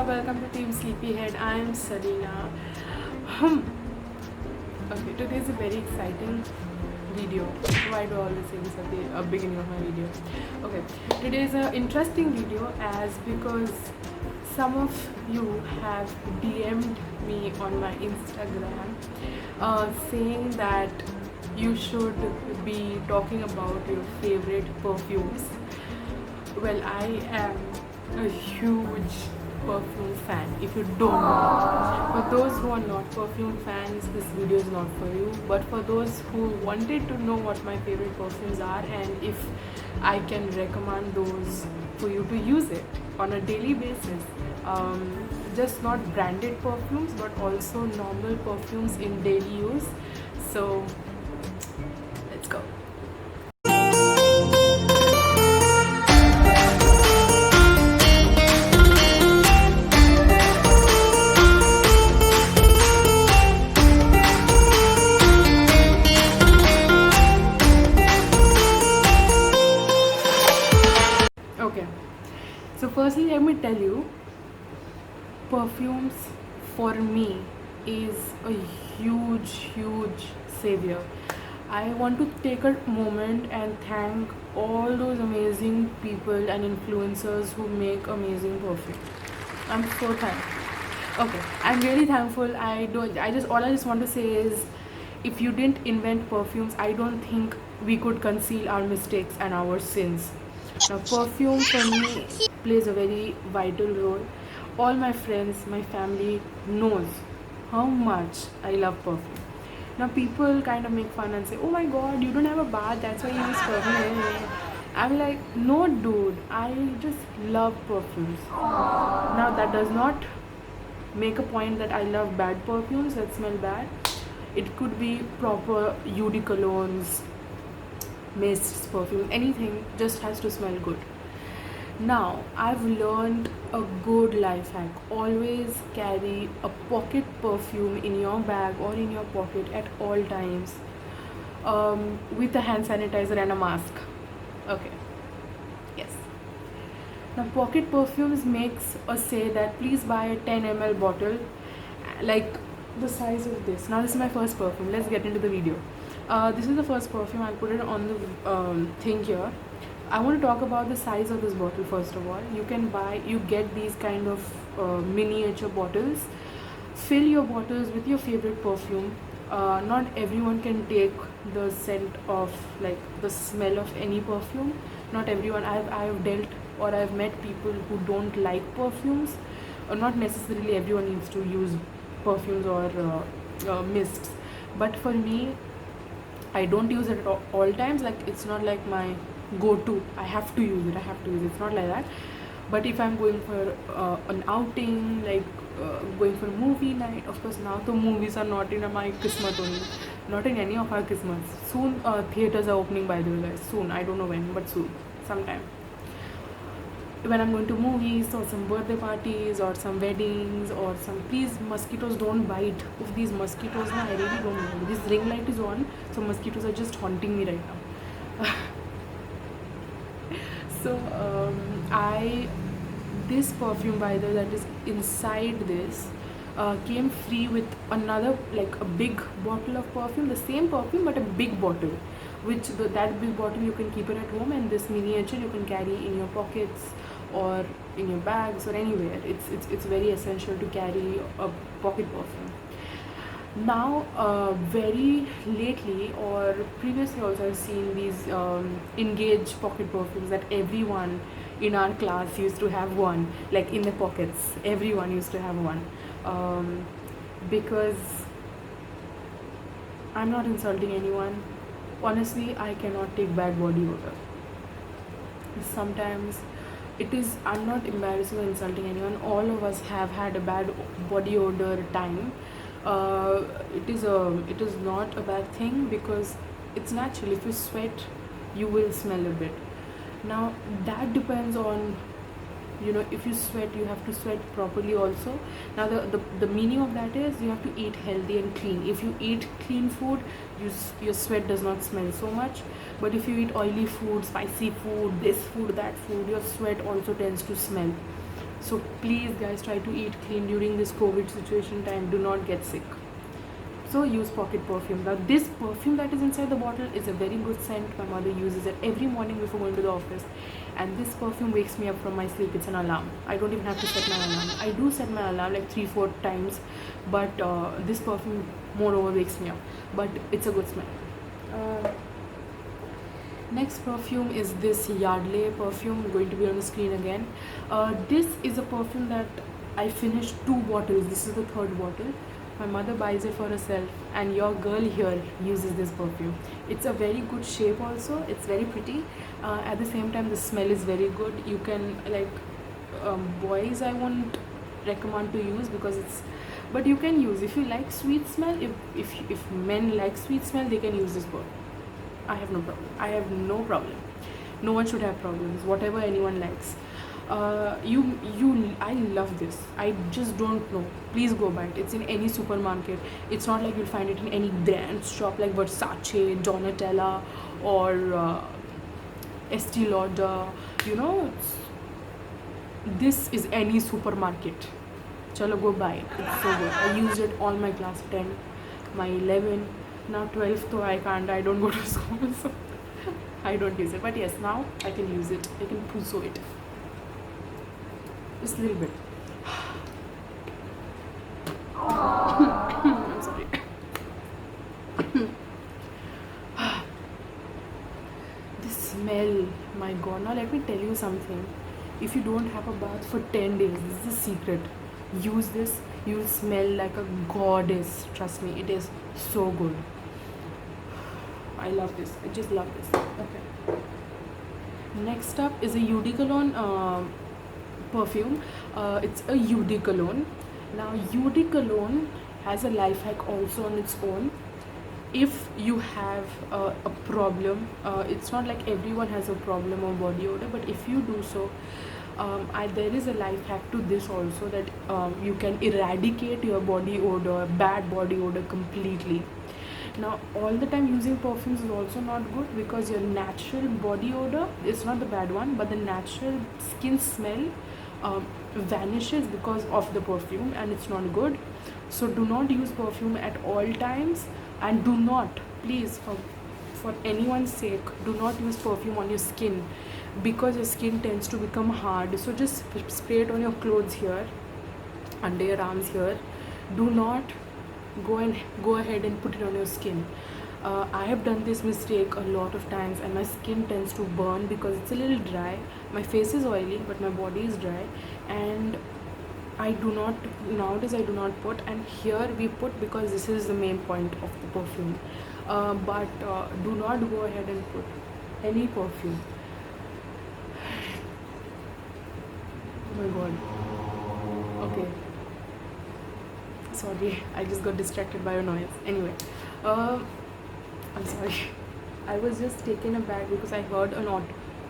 welcome to Team Sleepyhead. I am Salina. Okay, today is a very exciting video. Why do I always say this at the beginning of my video? Okay, today is an interesting video as because some of you have DM'd me on my Instagram saying that you should be talking about your favorite perfumes. Well, I am a huge perfume fan. If you don't know, for those who are not perfume fans, this video is not for you. But for those who wanted to know what my favorite perfumes are and if I can recommend those for you to use it on a daily basis, just not branded perfumes but also normal perfumes in daily use. So let's go. Okay, so firstly let me tell you, perfumes for me is a huge savior. I want to take a moment and thank all those amazing people and influencers who make amazing perfume. I'm so thankful. Okay, I'm really thankful. All I just want to say is, if you didn't invent perfumes, I don't think we could conceal our mistakes and our sins. Now, perfume for me plays a very vital role. All my friends, my family knows how much I love perfume. Now, people kind of make fun and say, "Oh my God, you don't have a bath, that's why you use perfume." I'm like, no, dude, I just love perfumes. Now, that does not make a point that I love bad perfumes that smell bad. It could be proper eau de colognes, mists, perfume, anything just has to smell good. Now, I've learned a good life hack. Always carry a pocket perfume in your bag or in your pocket at all times, with a hand sanitizer and a mask. Okay, yes. Now, pocket perfumes makes us say that please buy a 10 ml bottle, like the size of this. Now, this is my first perfume. Let's get into the video. This is the first perfume. I'll put it on the thing here. I want to talk about the size of this bottle first of all. You get these kind of miniature bottles. Fill your bottles with your favorite perfume. Not everyone can take the scent of, like, the smell of any perfume. Not everyone. I've dealt or I've met people who don't like perfumes. Not necessarily everyone needs to use perfumes or mists. But for me, I don't use it at all times. Like, it's not like my go-to. I have to use it. It's not like that. But if I'm going for an outing, like going for a movie night, of course now the movies are not in my Kismat only, not in any of our Kismats. Soon theaters are opening, by the way, guys. Soon, I don't know when, but soon, sometime. When I'm going to movies or some birthday parties or some weddings or some, please, mosquitoes don't bite. Of these mosquitoes, I really don't know. This ring light is on, so mosquitoes are just haunting me right now. So this perfume, by the way, that is inside this, came free with another, like a big bottle of perfume, the same perfume but a big bottle, that big bottle you can keep it at home, and this miniature you can carry in your pockets or in your bags or anywhere. It's very essential to carry a pocket perfume. Now, very lately or previously also, I've seen these Engage pocket perfumes that everyone in our class used to have one, like in the pockets. Everyone used to have one, because I'm not insulting anyone. Honestly, I cannot take bad body odor. Sometimes I'm not embarrassing or insulting anyone. All of us have had a bad body odor time. It is not a bad thing because it's natural. If you sweat, you will smell a bit. Now, that depends on, if you sweat, you have to sweat properly also. Now, the meaning of that is you have to eat healthy and clean. If you eat clean food, your sweat does not smell so much. But if you eat oily food, spicy food, this food, that food, your sweat also tends to smell. So please guys, try to eat clean during this COVID situation time. Do not get sick. So use pocket perfume. Now this perfume that is inside the bottle is a very good scent. My mother uses it every morning before going to the office, and this perfume wakes me up from my sleep. It's an alarm. I don't even have to set my alarm. I do set my alarm like 3-4 times, but this perfume moreover wakes me up. But it's a good smell. Next perfume is this Yardley perfume, going to be on the screen again. This is a perfume that I finished 2 bottles. This is the 3rd bottle. My mother buys it for herself, and your girl here uses this perfume. It's a very good shape also. It's very pretty. At the same time, the smell is very good. You can boys I won't recommend to use because it's, but you can use if you like sweet smell. If men like sweet smell, they can use this perfume. I have no problem. I have no problem. No one should have problems. Whatever anyone likes. I love this. I just don't know. Please go buy it. It's in any supermarket. It's not like you'll find it in any brand shop like Versace, Donatella, or Estee Lauder. This is any supermarket. Chalo, go buy it. It's so good. I used it all my class 10, my 11. Now 12th, so I don't go to school, so I don't use it. But yes, now I can use it. I can puso it. Just a little bit. I'm sorry. This smell, my god. Now let me tell you something. If you don't have a bath for 10 days, this is a secret. Use this. You'll smell like a goddess. Trust me, it is so good. I love this. I just love this. Okay. Next up is a Eau de Cologne perfume. It's a Eau de Cologne. Now Eau de Cologne has a life hack also on its own. If you have a problem, it's not like everyone has a problem of body odor, but if you do so, there is a life hack to this also, that you can eradicate your body odor, bad body odor completely. Now all the time using perfumes is also not good, because your natural body odor is not the bad one, but the natural skin smell vanishes because of the perfume, and it's not good. So do not use perfume at all times, and do not, please, for anyone's sake, do not use perfume on your skin, because your skin tends to become hard. So just spray it on your clothes here, under your arms here. Do not go ahead and put it on your skin. I have done this mistake a lot of times, and my skin tends to burn because it's a little dry. My face is oily, but my body is dry, and nowadays I do not put, and here we put because this is the main point of the perfume. But do not go ahead and put any perfume. Oh my god. Okay. Sorry, I just got distracted by a noise. Anyway, I'm sorry. I was just taken aback because I heard a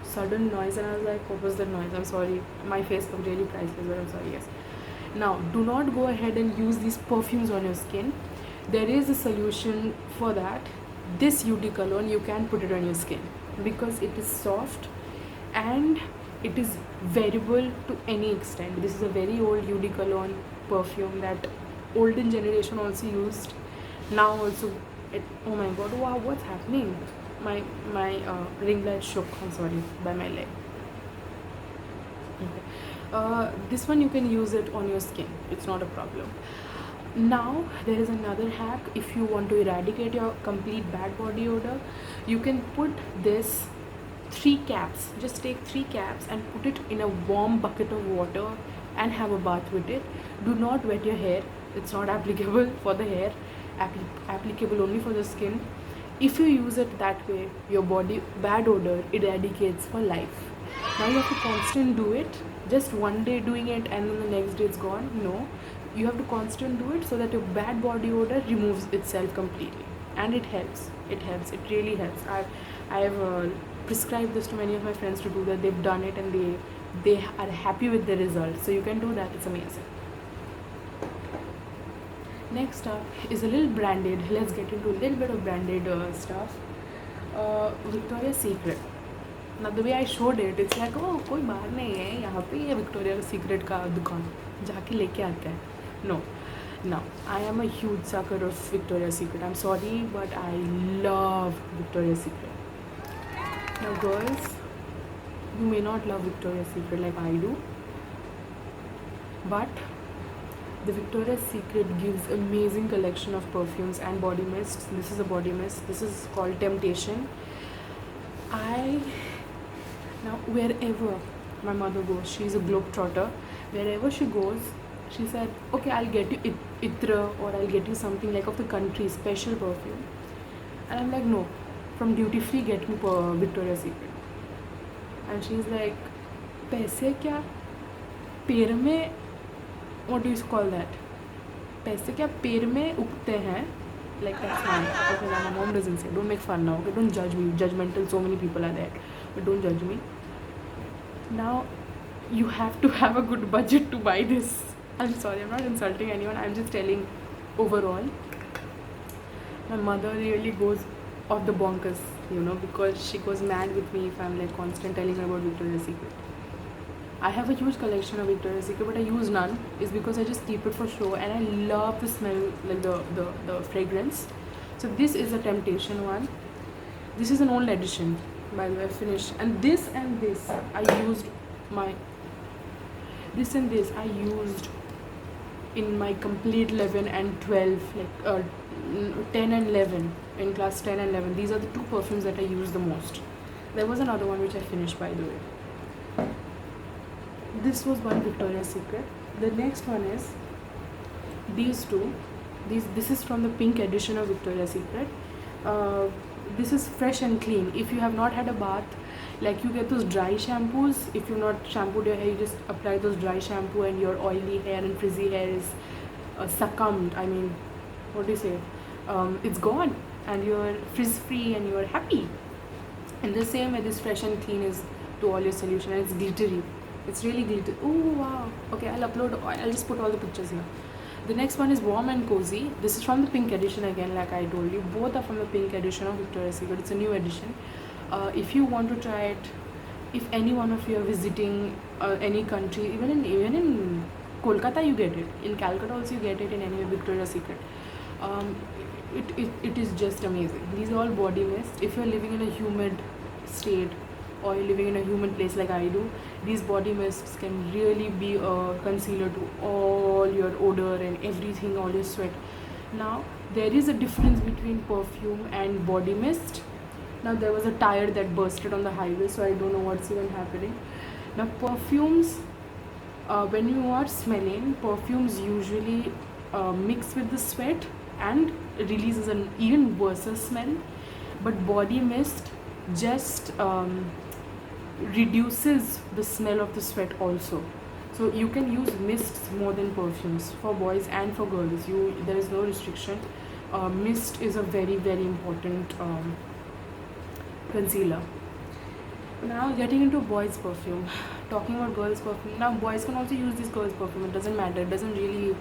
sudden noise, and I was like, what was that noise? I'm sorry. My face was really priceless, but I'm sorry, yes. Now, do not go ahead and use these perfumes on your skin. There is a solution for that. This Eau de Cologne, you can put it on your skin because it is soft and it is wearable to any extent. This is a very old Eau de Cologne perfume that olden generation also used. Now also, oh my god, wow, what's happening? My ring light shook, I'm sorry, by my leg. Okay. This one you can use it on your skin, it's not a problem. Now there is another hack. If you want to eradicate your complete bad body odor, you can put this 3 caps. Just take 3 caps and put it in a warm bucket of water and have a bath with it. Do not wet your hair. It's not applicable for the hair, applicable only for the skin. If you use it that way, your body bad odor eradicates for life. Now you have to constantly do it. Just one day doing it and then the next day it's gone. No, you have to constantly do it so that your bad body odor removes itself completely, and it helps. It really helps. I have prescribed this to many of my friends to do that. They've done it and they are happy with the results. So you can do that. It's amazing. Next up is a little branded. Let's get into a little bit of branded stuff. Victoria's Secret. Now the way I showed it, it's like, oh कोई बाहर नहीं है, यहाँ पे ये Victoria secret का दुकान, जाके लेके आते हैं. No. Now, I am a huge sucker of Victoria's Secret. I'm sorry, but I love Victoria's Secret. Now girls, you may not love Victoria's Secret like I do, but the Victoria's Secret gives amazing collection of perfumes and body mists. This is a body mist. This is called Temptation. Now wherever my mother goes, she's a globetrotter. Wherever she goes, she said, okay, I'll get you itra, or I'll get you something like of the country, special perfume. And I'm like, no, from duty free get me Victoria's Secret. And she's like, पैसे क्या पैर में, what do you call that, पैसे क्या पैर में उगते हैं, like that's fine. Okay, my mom doesn't say, don't make fun now, okay, don't judge me, judgmental, so many people are there, but don't judge me. Now you have to have a good budget to buy this. I'm sorry, I'm not insulting anyone, I'm just telling overall. My mother really goes off the bonkers, because she goes mad with me if I'm like constant telling her about Victoria's Secret. I have a huge collection of Victoria's Secret, but I use none. It's because I just keep it for show, and I love the smell, like the fragrance. So this is a Temptation one. This is an old edition, by the way, I finished. And this I used in my complete 11 and 12, like 10 and 11, in class 10 and 11. These are the two perfumes that I use the most. There was another one which I finished, by the way. This was one Victoria's Secret. The next one is these two. This is from the pink edition of Victoria's Secret. This is Fresh and Clean. If you have not had a bath, like you get those dry shampoos, if you've not shampooed your hair, you just apply those dry shampoo and your oily hair and frizzy hair is succumbed. I mean, what do you say? It's gone and you're frizz free and you're happy. And the same way this Fresh and Clean is to all your solution, and it's glittery. It's really glittery. Oh wow. Okay, I'll just put all the pictures here. The next one is Warm and Cozy. This is from the pink edition again, like I told you. Both are from the pink edition of Victoria's Secret. It's a new edition. If you want to try it, if any one of you are visiting any country, even in Kolkata you get it. In Calcutta also you get it, in any Victoria's Secret. It is just amazing. These are all body mist. If you're living in a humid state, or you're living in a humid place like I do, these body mists can really be a concealer to all your odor and everything, all your sweat. Now there is a difference between perfume and body mist. Now there was a tire that bursted on the highway, so I don't know what's even happening. Now perfumes, when you are smelling, perfumes usually mix with the sweat and releases an even worse smell, but body mist just reduces the smell of the sweat also. So you can use mists more than perfumes for boys and for girls. There is no restriction. Mist is a very, very important concealer. Now getting into boys perfume, talking about girls perfume. Now boys can also use this girls perfume, it doesn't matter, it doesn't really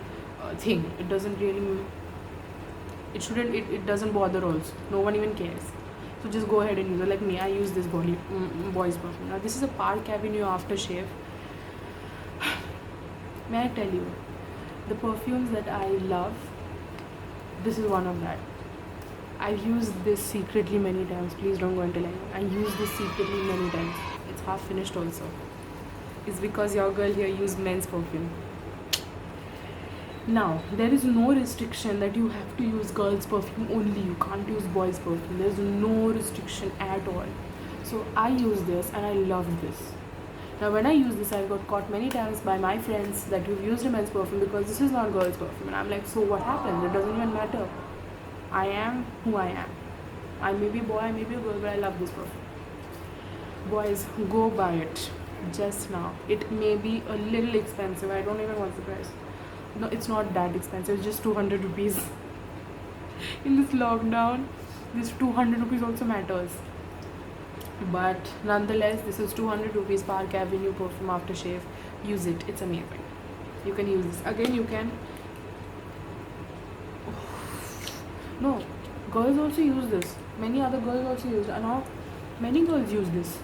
it doesn't bother also, no one even cares. So just go ahead and use it. Like me, I use this boys perfume. Now this is a Park Avenue aftershave. May I tell you, the perfumes that I love, this is one of that. I've used this secretly many times. Please don't go and tell anyone. I used this secretly many times. It's half finished also. It's because your girl here used men's perfume. Now, there is no restriction that you have to use girls' perfume only. You can't use boys' perfume. There's no restriction at all. So I use this and I love this. Now when I use this, I got caught many times by my friends that you've used a men's perfume because this is not girls' perfume. And I'm like, so what happens? It doesn't even matter. I am who I am. I may be a boy, I may be a girl, but I love this perfume. Boys, go buy it just now. It may be a little expensive. I don't even want the price. No, it's not that expensive. It's just 200 rupees. In this lockdown, this 200 rupees also matters. But nonetheless, this is 200 rupees Park Avenue perfume aftershave. Use it. It's amazing. You can use this. Again, you can... No, girls also use this. Many other girls also use it. Now, many girls use this.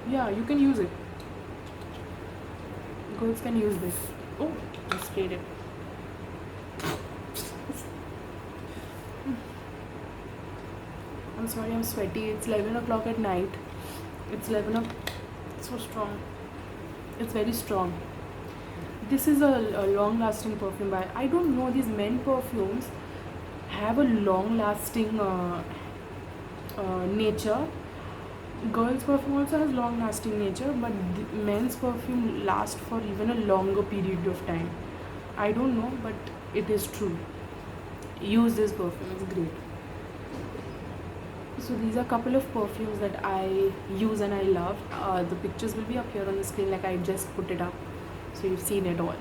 Yeah, you can use it. Girls can use this. Oh, I sprayed it. I'm sorry, I'm sweaty. It's 11 o'clock at night. It's 11 o'clock. It's so strong. It's very strong. This is a long lasting perfume by, I don't know, these men perfumes have a long lasting nature. Girls perfume also has long lasting nature, but men's perfume lasts for even a longer period of time. I don't know, but it is true. Use this perfume, it's great. So these are a couple of perfumes that I use and I love. The pictures will be up here on the screen, like I just put it up, so you've seen it all.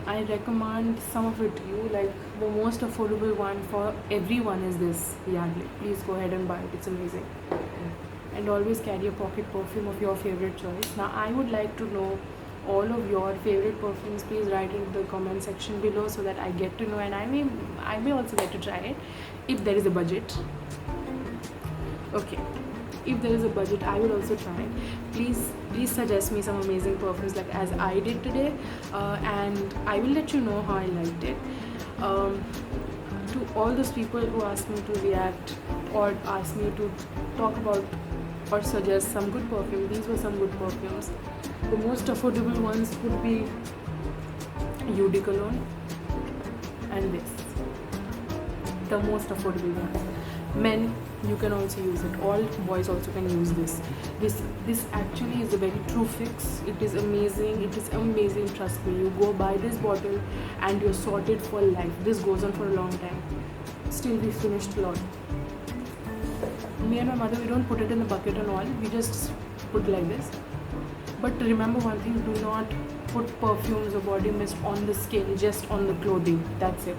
I recommend some of it to you. Like the most affordable one for everyone is this Yardley. Please go ahead and buy it. It's amazing. And always carry a pocket perfume of your favorite choice. Now I would like to know all of your favorite perfumes. Please write it in the comment section below so that I get to know, and I may also get to try it if there is a budget. Okay, if there is a budget, I will also try it. Please suggest me some amazing perfumes like as I did today, and I will let you know how I liked it. To all those people who asked me to react or asked me to talk about or suggest some good perfume, these were some good perfumes. The most affordable ones would be Eau de Cologne and this, the most affordable one. Men, you can also use it. All boys also can use this. This actually is a very true fix. It is amazing. It is amazing. Trust me. You go buy this bottle and you're sorted for life. This goes on for a long time. Still, we finished a lot. Me and my mother, we don't put it in the bucket and all. We just put like this. But remember one thing: do not put perfumes or body mist on the skin, just on the clothing. That's it.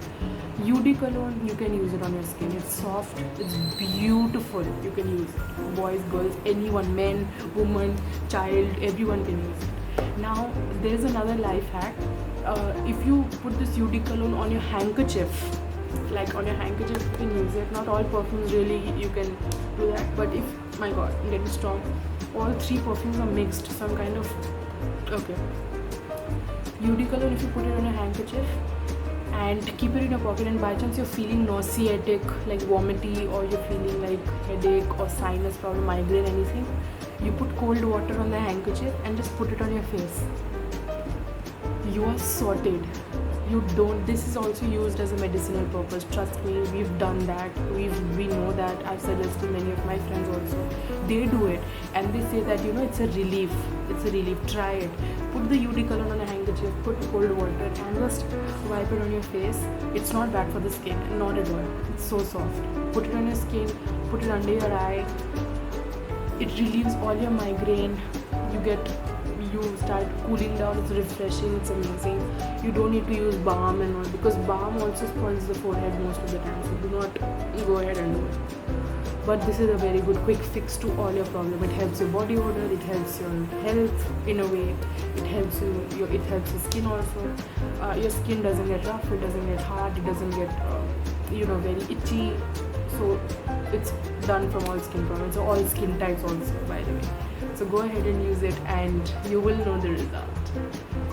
Eau de Cologne, you can use it on your skin. It's soft, it's beautiful. You can use it. Boys, girls, anyone, men, woman, child, everyone can use it. Now, there's another life hack. If you put this Eau de Cologne on your handkerchief, like on your handkerchief, you can use it. Not all perfumes really you can do that, but if, my god, I'm getting strong. All three perfumes are mixed, some kind of, okay. Eau de Cologne, if you put it on a handkerchief and keep it in your pocket, and by chance you're feeling nauseatic, like vomity, or you're feeling like headache or sinus problem, migraine, anything, you put cold water on the handkerchief and just put it on your face. You are sorted. You don't, this is also used as a medicinal purpose. Trust me, we've done that. We know that. I've suggested many of my friends also. They do it and they say that, you know, it's a relief. It's a relief. Try it. Put the Eau de Cologne on a handkerchief, put cold water and just wipe it on your face. It's not bad for the skin, not at all. It's so soft. Put it on your skin, put it under your eye. It relieves all your migraine. You start cooling down. It's refreshing. It's amazing. You don't need to use balm and all, because balm also spoils the forehead most of the time, so do not go ahead and do it. But this is a very good quick fix to all your problem. It helps your body odor, it helps your health in a way, it helps it helps your skin also. Your skin doesn't get rough, it doesn't get hard, it doesn't get very itchy. So it's done from all skin problems, so all skin types also, by the way. So go ahead and use it and you will know the result.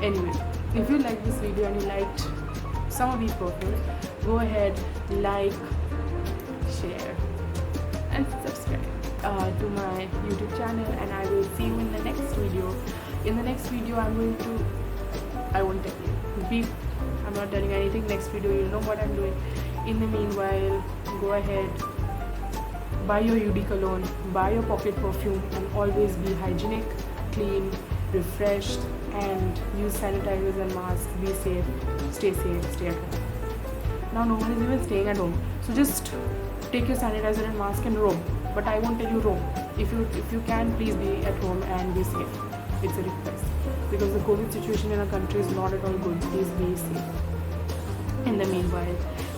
Anyway, if you like this video and you liked some of these perfumes, go ahead, like, share and subscribe to my YouTube channel, and I will see you in the next video. In the next video I won't tell you. I'm not telling anything. Next video you'll know what I'm doing. In the meanwhile, go ahead, buy your Eau de Cologne, buy your pocket perfume, and always be hygienic, clean, refreshed, and use sanitizers and masks. Be safe, stay at home. Now no one is even staying at home, so just take your sanitizer and mask and roam. But I won't tell you roam. If you can, please be at home and be safe. It's a request, because the COVID situation in our country is not at all good. Please be safe. In the meanwhile,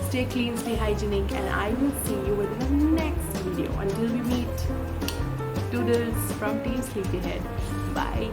stay clean, stay hygienic, and I will see you in the next video. Until we meet, toodles from Team Sleepyhead. Bye.